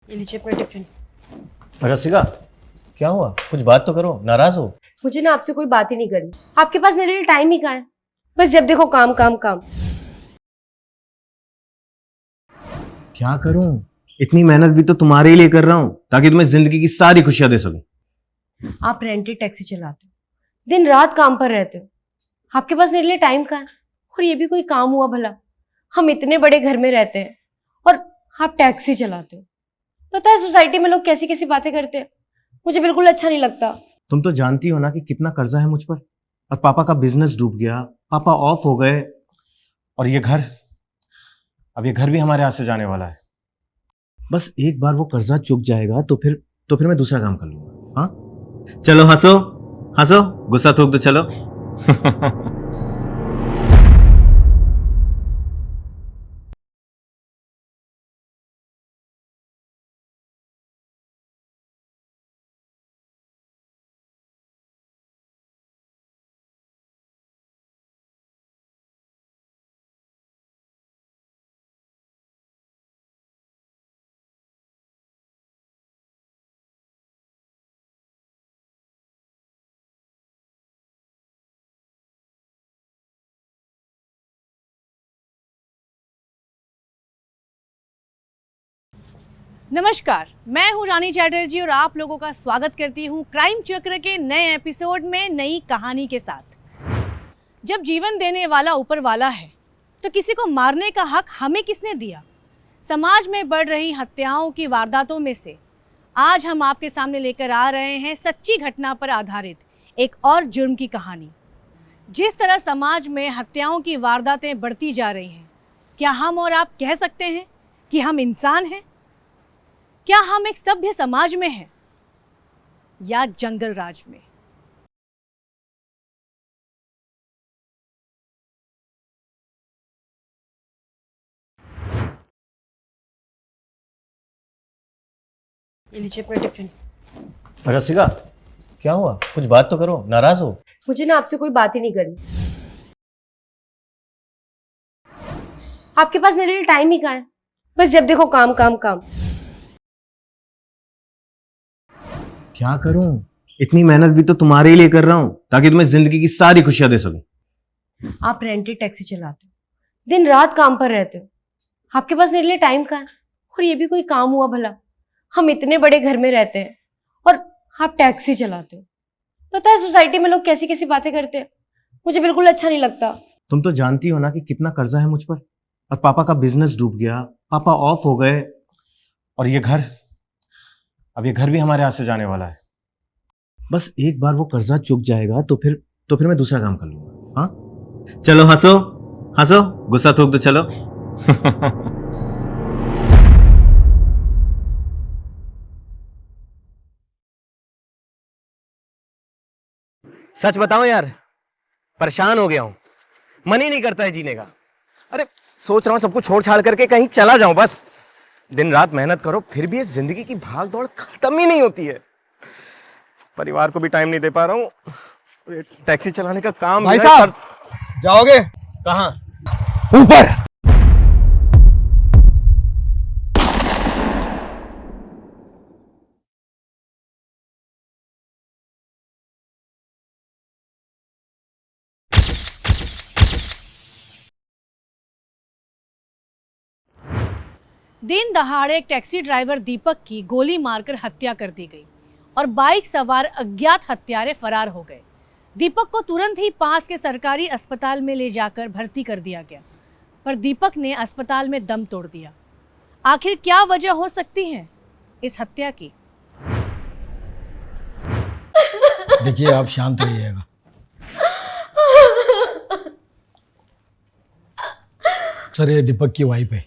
ये लीजिए अपना टिफिन। रसिका, क्या हुआ? कुछ बात तो करो, नाराज हो? मुझे ना आपसे कोई बात ही नहीं करनी। आपके पास मेरे लिए टाइम ही कहाँ है? बस जब देखो काम काम काम। क्या करूं? इतनी मेहनत भी तो तुम्हारे लिए कर रहा हूं ताकि तुम्हें जिंदगी की सारी खुशियां दे सकूं। आप रेंटेड टैक्सी चलाते हो, दिन रात काम पर रहते हो। आपके पास मेरे लिए टाइम कहाँ है? और ये भी कोई काम हुआ भला? हम इतने बड़े घर में रहते हैं और आप टैक्सी चलाते हो। पता है सोसाइटी में लोग कैसी कैसी बातें करते हैं, मुझे बिल्कुल अच्छा नहीं लगता। तुम तो जानती हो ना कि कितना कर्जा है मुझ पर, और पापा का बिजनेस डूब गया, पापा ऑफ हो गए, और अब ये घर भी हमारे हाथ से जाने वाला है। बस एक बार वो कर्जा चुक जाएगा तो फिर मैं दूसरा काम कर लूंगा। हाँ, चलो हंसो हंसो, गुस्सा थूक दो, चलो। नमस्कार, मैं हूं रानी चैटर्जी और आप लोगों का स्वागत करती हूं क्राइम चक्र के नए एपिसोड में नई कहानी के साथ। जब जीवन देने वाला ऊपर वाला है तो किसी को मारने का हक हमें किसने दिया? समाज में बढ़ रही हत्याओं की वारदातों में से आज हम आपके सामने लेकर आ रहे हैं सच्ची घटना पर आधारित एक और जुर्म की कहानी। जिस तरह समाज में हत्याओं की वारदातें बढ़ती जा रही हैं, क्या हम और आप कह सकते हैं कि हम इंसान हैं? क्या हम एक सभ्य समाज में हैं या जंगल राज में? ये लीजिए अपना टिफिन। रसिका, क्या हुआ? कुछ बात तो करो, नाराज हो? मुझे ना आपसे कोई बात ही नहीं करनी। आपके पास मेरे लिए टाइम ही कहाँ है? बस जब देखो काम काम काम। क्या करूं? इतनी मेहनत भी तो तुम्हारे लिए कर रहा हूं ताकि तुम्हें जिंदगी की सारी खुशियां दे सकूं। आप रेंटेड टैक्सी चलाते हो, दिन रात काम पर रहते हो। आपके पास मेरे लिए टाइम कहाँ है? और ये भी कोई काम हुआ भला? हम इतने बड़े घर में रहते हैं और आप टैक्सी चलाते हो। पता है सोसाइटी में लोग कैसी कैसी बातें करते हैं, मुझे बिल्कुल अच्छा नहीं लगता। तुम तो जानती हो ना कि कितना कर्जा है मुझ पर, और पापा का बिजनेस डूब गया, पापा ऑफ हो गए, और अब ये घर भी हमारे हाथ से जाने वाला है। बस एक बार वो कर्जा चुक जाएगा तो फिर मैं दूसरा काम कर लूंगा। हाँ, चलो हंसो हंसो, गुस्सा थूक दो, चलो। सच बताओ यार, परेशान हो गया हूं, मन ही नहीं करता है जीने का। अरे सोच रहा हूं सब कुछ छोड़ छाड़ करके कहीं चला जाऊं बस। दिन रात मेहनत करो फिर भी ये जिंदगी की भाग दौड़ खत्म ही नहीं होती है। परिवार को भी टाइम नहीं दे पा रहा हूं। ये टैक्सी चलाने का काम भाई जो है साहब, जाओगे? कहां? ऊपर। दिन दहाड़े एक टैक्सी ड्राइवर दीपक की गोली मारकर हत्या कर दी गई और बाइक सवार अज्ञात हत्यारे फरार हो गए। दीपक को तुरंत ही पास के सरकारी अस्पताल में ले जाकर भर्ती कर दिया गया, पर दीपक ने अस्पताल में दम तोड़ दिया। आखिर क्या वजह हो सकती है इस हत्या की? देखिए, आप शांत रहिएगा। सर, ये दीपक की वाइफ है,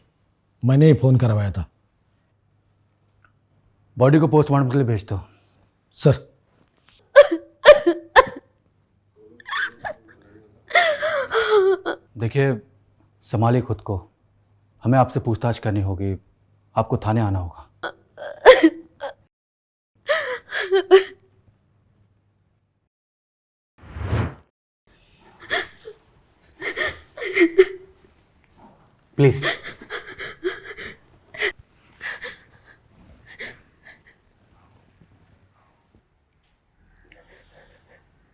मैंने ही फोन करवाया था। बॉडी को पोस्टमार्टम के लिए भेज दो। सर, देखिए, संभालिए खुद को, हमें आपसे पूछताछ करनी होगी, आपको थाने आना होगा। प्लीज।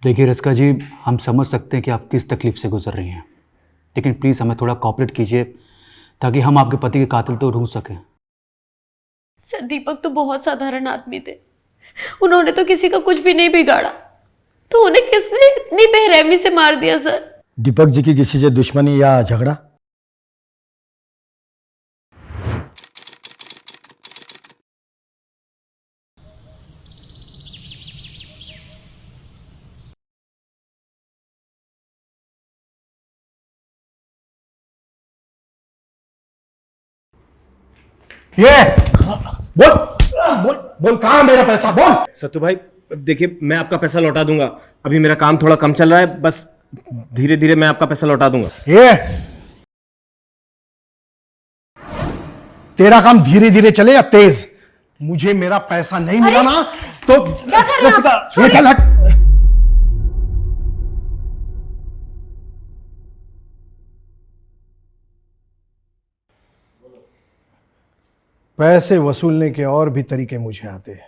देखिए रस्का जी, हम समझ सकते हैं कि आप किस तकलीफ से गुजर रही हैं, लेकिन प्लीज़ हमें थोड़ा कॉपरेट कीजिए ताकि हम आपके पति के कातिल तो ढूंढ सकें। सर दीपक तो बहुत साधारण आदमी थे, उन्होंने तो किसी का कुछ भी नहीं बिगाड़ा, तो उन्हें किसने इतनी बेरहमी से मार दिया सर? दीपक जी की किसी से दुश्मनी या झगड़ा? ये बोल बोल बोल, कहाँ मेरा पैसा, बोल। सत्तू भाई देखिए, मैं आपका पैसा लौटा दूंगा। अभी मेरा काम थोड़ा कम चल रहा है, बस धीरे धीरे मैं आपका पैसा लौटा दूंगा। ये तेरा काम धीरे धीरे चले या तेज? मुझे मेरा पैसा नहीं मिला ना तो क्या कर रहे हैं आप? ये चल हट। पैसे वसूलने के और भी तरीके मुझे आते हैं।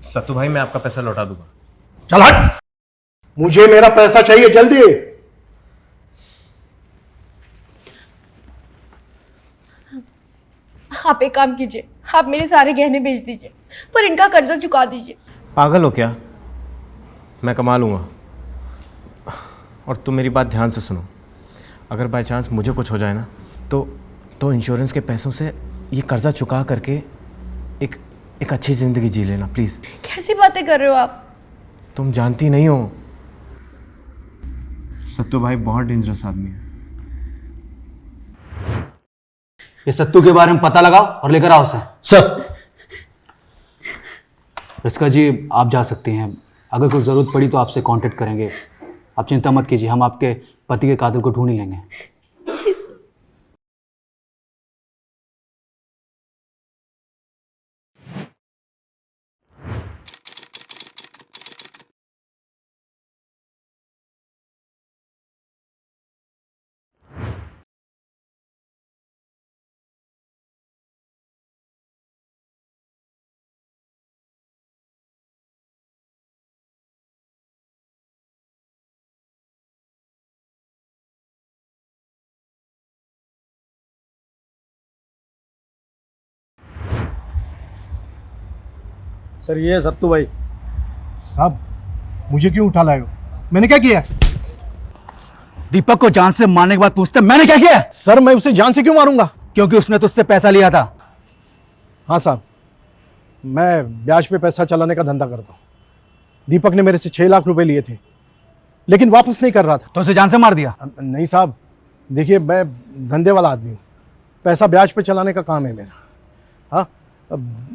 सत्तू भाई मैं आपका पैसा लौटा दूंगा। चल हट, मुझे मेरा पैसा चाहिए जल्दी। आप एक काम कीजिए, आप मेरे सारे गहने बेच दीजिए, पर इनका कर्जा चुका दीजिए। पागल हो क्या? मैं कमा लूंगा। और तुम मेरी बात ध्यान से सुनो, अगर बाय चांस मुझे कुछ हो जाए ना तो इंश्योरेंस के पैसों से ये कर्जा चुका करके एक अच्छी ज़िंदगी जी लेना प्लीज़। कैसी बातें कर रहे हो आप? तुम जानती नहीं हो, सत्तू भाई बहुत डेंजरस आदमी है। ये सत्तू के बारे में पता लगाओ और लेकर आओ उसे। सर। रस्का जी आप जा सकती हैं, अगर कोई ज़रूरत पड़ी तो आपसे कांटेक्ट करेंगे। आप चिंता मत कीजिए, हम आपके पति के कातिल को ढूंढ ही लेंगे। जी सर। सर ये सत्तू भाई साहब, मुझे क्यों उठा लाए हो? मैंने क्या किया? दीपक को जान से मारने के बाद पूछते मैंने क्या किया? सर मैं उसे जान से क्यों मारूंगा? क्योंकि उसने तुझसे पैसा लिया था। हाँ साहब, मैं ब्याज पे पैसा चलाने का धंधा करता हूँ। दीपक ने मेरे से 6 लाख रुपए लिए थे, लेकिन वापस नहीं कर रहा था। तो उसे जान से मार दिया? नहीं साहब, देखिए मैं धंधे वाला आदमी हूँ, पैसा ब्याज पे चलाने का काम है मेरा। हाँ,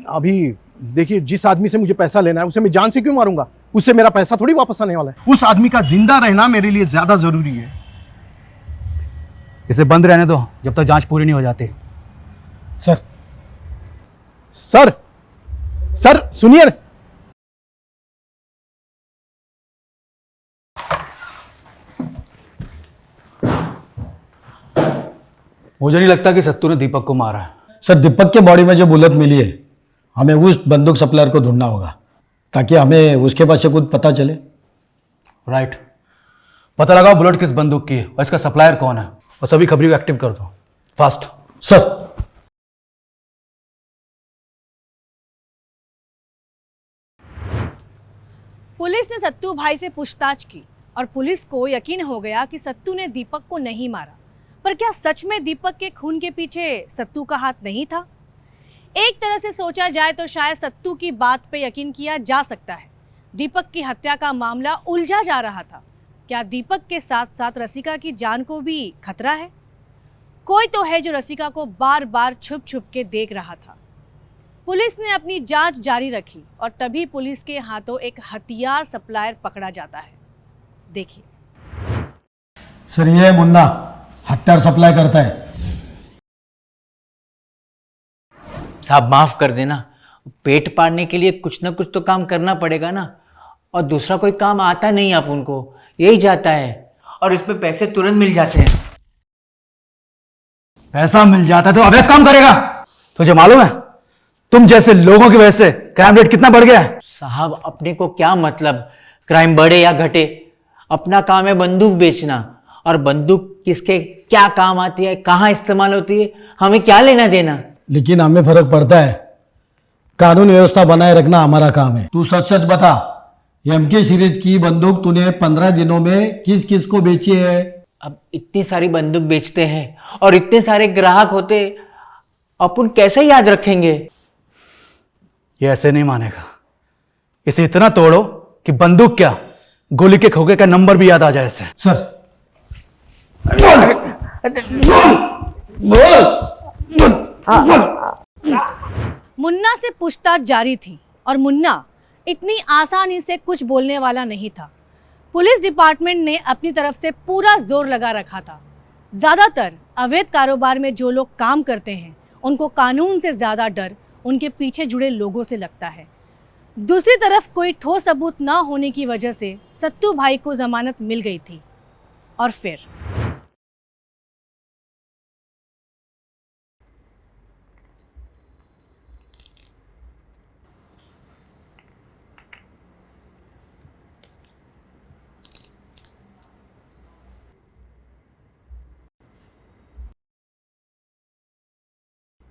अभी देखिए जिस आदमी से मुझे पैसा लेना है उसे मैं जान से क्यों मारूंगा? उससे मेरा पैसा थोड़ी वापस आने वाला है। उस आदमी का जिंदा रहना मेरे लिए ज्यादा जरूरी है। इसे बंद रहने दो जब तक जांच पूरी नहीं हो जाती। सर सर सर सुनिए। मुझे नहीं लगता कि सत्तू ने दीपक को मारा है। सर दीपक के बॉडी में जो बुलेट मिली है, हमें उस बंदूक सप्लायर को ढूंढना होगा ताकि हमें उसके पास से कुछ पता चले। राइट, पता लगाओ बुलेट किस बंदूक की है और इसका सप्लायर कौन है, और सभी खबरी को एक्टिव कर दो फास्ट। सर। पुलिस ने सत्तू भाई से पूछताछ की और पुलिस को यकीन हो गया कि सत्तू ने दीपक को नहीं मारा। पर क्या सच में दीपक के खून के पीछे सत्तू का हाथ नहीं था? एक तरह से सोचा जाए तो शायद सत्तू की बात पे यकीन किया जा सकता है। दीपक की हत्या का मामला उलझा जा रहा था। क्या दीपक के साथ साथ रसिका की जान को भी खतरा है? कोई तो है जो रसिका को बार बार छुप छुप के देख रहा था। पुलिस ने अपनी जांच जारी रखी और तभी पुलिस के हाथों एक हथियार सप्लायर पकड़ा जाता है। देखिए। सर ये मुन्ना हथियार सप्लाई करता है। साहब माफ कर देना, पेट पालने के लिए कुछ ना कुछ तो काम करना पड़ेगा ना, और दूसरा कोई काम आता नहीं आप उनको, यही जाता है और इस पे पैसे तुरंत मिल जाते हैं। पैसा मिल जाता है तो अवैध काम करेगा? तुझे मालूम है तुम जैसे लोगों की वजह से क्राइम रेट कितना बढ़ गया है? साहब अपने को क्या मतलब क्राइम बढ़े या घटे, अपना काम है बंदूक बेचना, और बंदूक किसके क्या काम आती है, कहाँ इस्तेमाल होती है, हमें क्या लेना देना। लेकिन हमें फर्क पड़ता है, कानून व्यवस्था बनाए रखना हमारा काम है। तू सच सच बता, एमके सीरीज की बंदूक तूने 15 दिनों में किस किस को बेची है? अब इतनी सारी बंदूक बेचते हैं और इतने सारे ग्राहक होते, अपन कैसे याद रखेंगे। ये ऐसे नहीं मानेगा, इसे इतना तोड़ो कि बंदूक क्या गोली के खोखे का नंबर भी याद आ जाए इसे। सर मुन्ना से पूछताछ जारी थी और मुन्ना इतनी आसानी से कुछ बोलने वाला नहीं था। पुलिस डिपार्टमेंट ने अपनी तरफ से पूरा जोर लगा रखा था। ज़्यादातर अवैध कारोबार में जो लोग काम करते हैं उनको कानून से ज़्यादा डर उनके पीछे जुड़े लोगों से लगता है। दूसरी तरफ कोई ठोस सबूत ना होने की वजह से सत्तू भाई को जमानत मिल गई थी। और फिर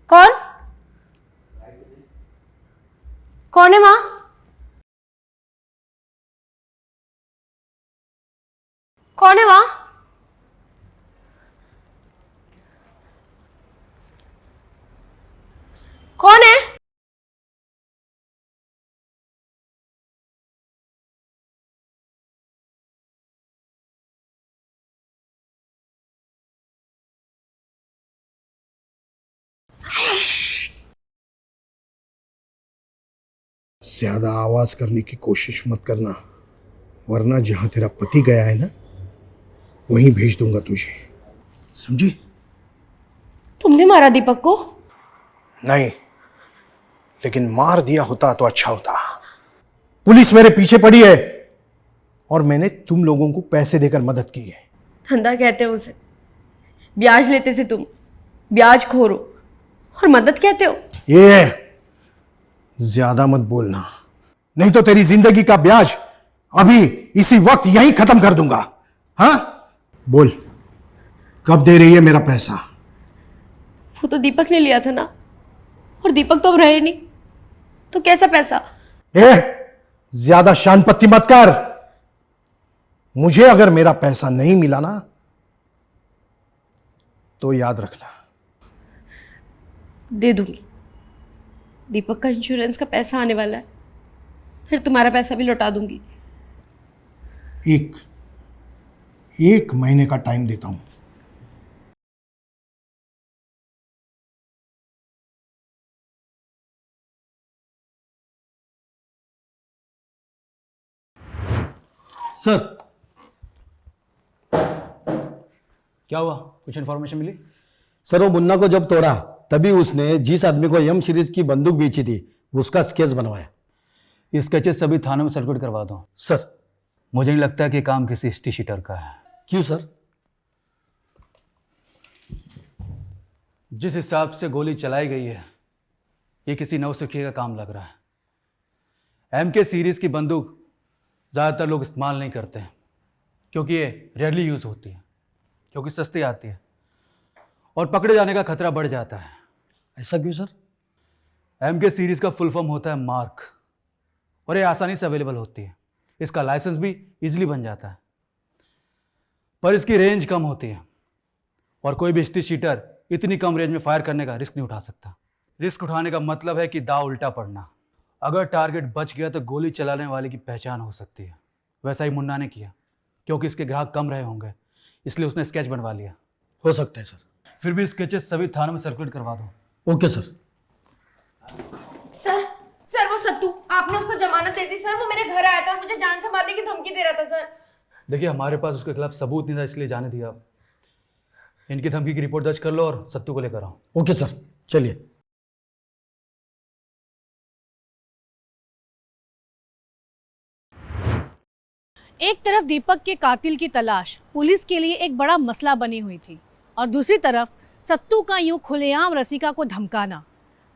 कौन कौन है वहां? कौन है वहां? कौन है? ज्यादा आवाज करने की कोशिश मत करना, वरना जहां तेरा पति गया है ना, वहीं भेज दूंगा तुझे, समझी? तुमने मारा दीपक को? नहीं, लेकिन मार दिया होता तो अच्छा होता। पुलिस मेरे पीछे पड़ी है और मैंने तुम लोगों को पैसे देकर मदद की है। धंधा कहते हो उसे, ब्याज लेते थे तुम, ब्याज खोरो, और मदद कहते हो। ये ज्यादा मत बोलना, नहीं तो तेरी जिंदगी का ब्याज अभी इसी वक्त यहीं खत्म कर दूंगा। हाँ बोल, कब दे रही है मेरा पैसा? वो तो दीपक ने लिया था ना, और दीपक तो अब रहे नहीं, तो कैसा पैसा? ज्यादा शान पत्ती मत कर। मुझे अगर मेरा पैसा नहीं मिला ना, तो याद रखना। दे दूंगी, दीपक का इंश्योरेंस का पैसा आने वाला है, फिर तुम्हारा पैसा भी लौटा दूंगी। एक महीने का टाइम देता हूं। सर क्या हुआ, कुछ इन्फॉर्मेशन मिली? सर वो मुन्ना को जब तोड़ा तभी उसने जिस आदमी को एम सीरीज की बंदूक बेची थी उसका स्केच बनवाया। ये स्केचेस सभी थानों में सर्कुलेट करवा दो। सर मुझे नहीं लगता कि ये काम किसी हिस्ट्री शीटर का है। क्यों सर? जिस हिसाब से गोली चलाई गई है, ये किसी नौसिखिए का काम लग रहा है। एमके सीरीज की बंदूक ज़्यादातर लोग इस्तेमाल नहीं करते हैं क्योंकि ये रेयरली यूज़ होती है, क्योंकि सस्ती आती है और पकड़े जाने का खतरा बढ़ जाता है। ऐसा क्यों सर? एमके सीरीज का फुल फॉर्म होता है मार्क, और ये आसानी से अवेलेबल होती है। इसका लाइसेंस भी इजीली बन जाता है, पर इसकी रेंज कम होती है और कोई भी हिस्ट्री शीटर इतनी कम रेंज में फायर करने का रिस्क नहीं उठा सकता। रिस्क उठाने का मतलब है कि दाव उल्टा पड़ना। अगर टारगेट बच गया तो गोली चलाने वाले की पहचान हो सकती है। वैसा ही मुन्ना ने किया, क्योंकि इसके ग्राहक कम रहे होंगे इसलिए उसने स्केच बनवा लिया। हो सकता है सर। फिर भी स्केचेस सभी थानों में सर्कुलेट करवा दो। Okay sir. सर सर वो सत्तू, आपने उसको जमानत दे दी सर। वो मेरे घर आया था और मुझे जान से मारने की धमकी दे रहा था सर। देखिए हमारे पास उसके खिलाफ सबूत नहीं था, इसलिए जाने दिया। इनकी धमकी की रिपोर्ट दर्ज कर लो और सत्तू को लेकर आओ। ओके सर, चलिए। एक तरफ दीपक के कातिल की तलाश पुलिस के लिए एक बड़ा मसला बनी हुई थी और दूसरी तरफ सत्तू का यूं खुलेआम रसिका को धमकाना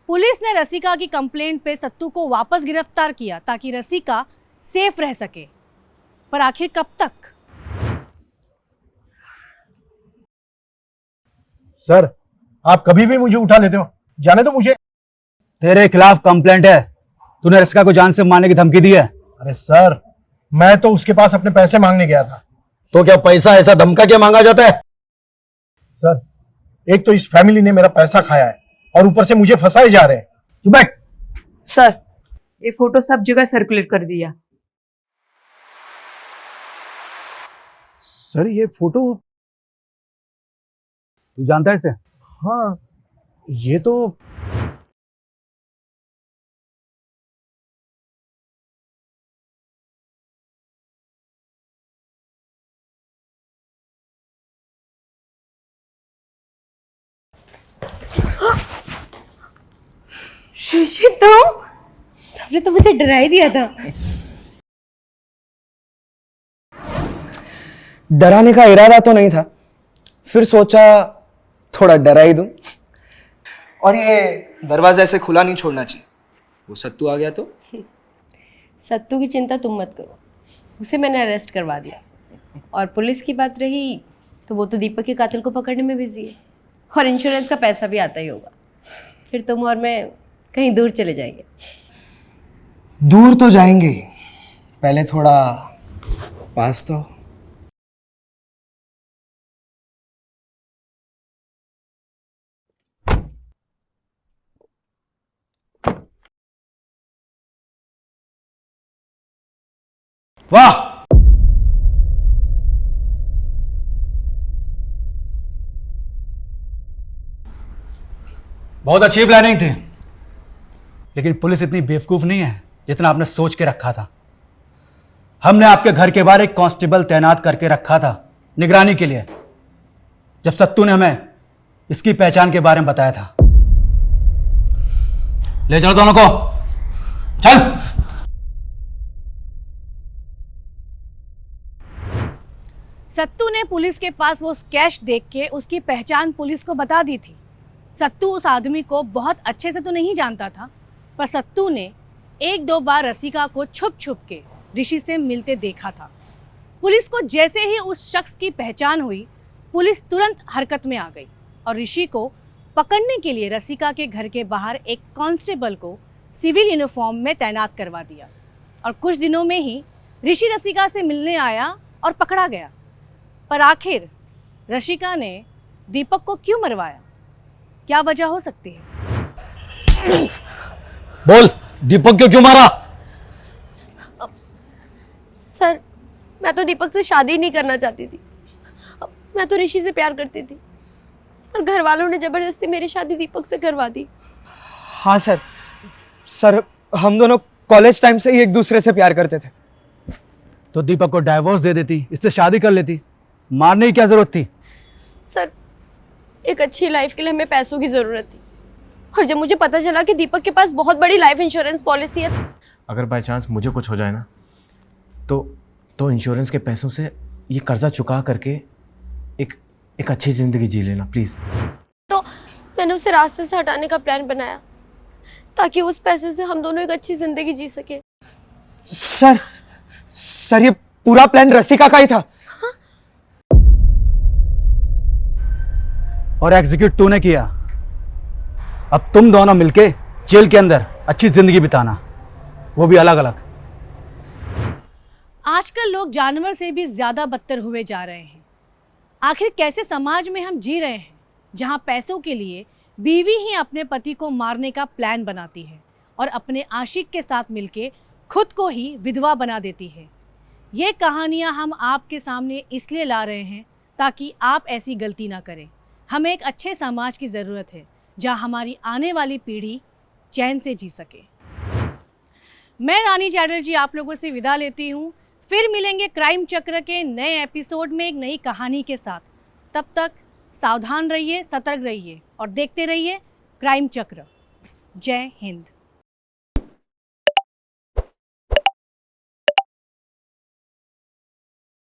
पुलिस ने रसिका की कंप्लेंट पे सत्तू को वापस गिरफ्तार किया ताकि रसिका सेफ रह सके, पर आखिर कब तक? सर, आप कभी भी मुझे उठा लेते हो, जाने दो मुझे। तेरे खिलाफ कंप्लेंट है, तूने रसिका को जान से मारने की धमकी दी है। अरे सर, मैं तो उसके पास अपने पैसे मांगने गया था। तो क्या पैसा ऐसा धमका के मांगा जाता है? सर, एक तो इस फैमिली ने मेरा पैसा खाया है और ऊपर से मुझे फंसाए जा रहे हैं। तू बैठ। सर, ये फोटो सब जगह सर्कुलेट कर दिया। सर, ये फोटो? तू जानता है इसे? हाँ, ये तो ऋषि, तुमने तो मुझे डरा ही दिया था। डराने का इरादा तो नहीं था, फिर सोचा थोड़ा डरा ही दूं। और ये दरवाजा ऐसे खुला नहीं छोड़ना चाहिए, वो सत्तू आ गया तो। सत्तू की चिंता तुम मत करो, उसे मैंने अरेस्ट करवा दिया। और पुलिस की बात रही तो वो तो दीपक के कातिल को पकड़ने में बिजी है, और इंश्योरेंस का पैसा भी आता ही होगा। फिर तुम और मैं कहीं दूर चले जाएंगे। दूर तो जाएंगे ही, पहले थोड़ा पास तो। वाह, बहुत अच्छी प्लानिंग थी, लेकिन पुलिस इतनी बेवकूफ नहीं है जितना आपने सोच के रखा था। हमने आपके घर के बाहर एक कांस्टेबल तैनात करके रखा था निगरानी के लिए, जब सत्तू ने हमें इसकी पहचान के बारे में बताया था। ले चलो दोनों को, चल। सत्तू ने पुलिस के पास वो कैश देख के उसकी पहचान पुलिस को बता दी थी। सत्तू उस आदमी को बहुत अच्छे से तो नहीं जानता था, पर सत्तू ने एक दो बार रसिका को छुप छुप के ऋषि से मिलते देखा था। पुलिस को जैसे ही उस शख्स की पहचान हुई, पुलिस तुरंत हरकत में आ गई और ऋषि को पकड़ने के लिए रसिका के घर के बाहर एक कांस्टेबल को सिविल यूनिफॉर्म में तैनात करवा दिया। और कुछ दिनों में ही ऋषि रसिका से मिलने आया और पकड़ा गया। पर आखिर रसिका ने दीपक को क्यों मरवाया? क्या वजह हो सकती है? बोल, दीपक को क्यों मारा? सर, मैं तो दीपक से शादी नहीं करना चाहती थी। मैं तो ऋषि से प्यार करती थी, और घर वालों ने जबरदस्ती मेरी शादी दीपक से करवा दी। हाँ सर, हम दोनों कॉलेज टाइम से ही एक दूसरे से प्यार करते थे। तो दीपक को डाइवोर्स दे देती, इससे शादी कर लेती, मारने की क्या जरूरत थी? सर, एक अच्छी लाइफ के लिए हमें पैसों की ज़रूरत थी, और जब मुझे पता चला कि दीपक के पास बहुत बड़ी लाइफ इंश्योरेंस पॉलिसी है। अगर बाय चांस मुझे कुछ हो जाए ना, तो इंश्योरेंस के पैसों से ये कर्जा चुका करके एक अच्छी ज़िंदगी जी लेना प्लीज़। तो मैंने उसे रास्ते से हटाने का प्लान बनाया, ताकि उस पैसे से हम दोनों एक अच्छी ज़िंदगी जी सके। सर, ये पूरा प्लान रसिका का ही था। और एग्जीक्यूट तूने किया। अब तुम दोनों मिलके जेल के अंदर अच्छी जिंदगी बिताना, वो भी अलग अलग। आजकल लोग जानवर से भी ज्यादा बदतर हुए जा रहे हैं। आखिर कैसे समाज में हम जी रहे हैं, जहां पैसों के लिए बीवी ही अपने पति को मारने का प्लान बनाती है और अपने आशिक के साथ मिलके खुद को ही विधवा बना देती है। ये कहानियां हम आपके सामने इसलिए ला रहे हैं ताकि आप ऐसी गलती ना करें। हमें एक अच्छे समाज की ज़रूरत है जहां हमारी आने वाली पीढ़ी चैन से जी सके। मैं रानी चैटर्जी आप लोगों से विदा लेती हूँ। फिर मिलेंगे क्राइम चक्र के नए एपिसोड में एक नई कहानी के साथ। तब तक सावधान रहिए, सतर्क रहिए और देखते रहिए क्राइम चक्र। जय हिंद।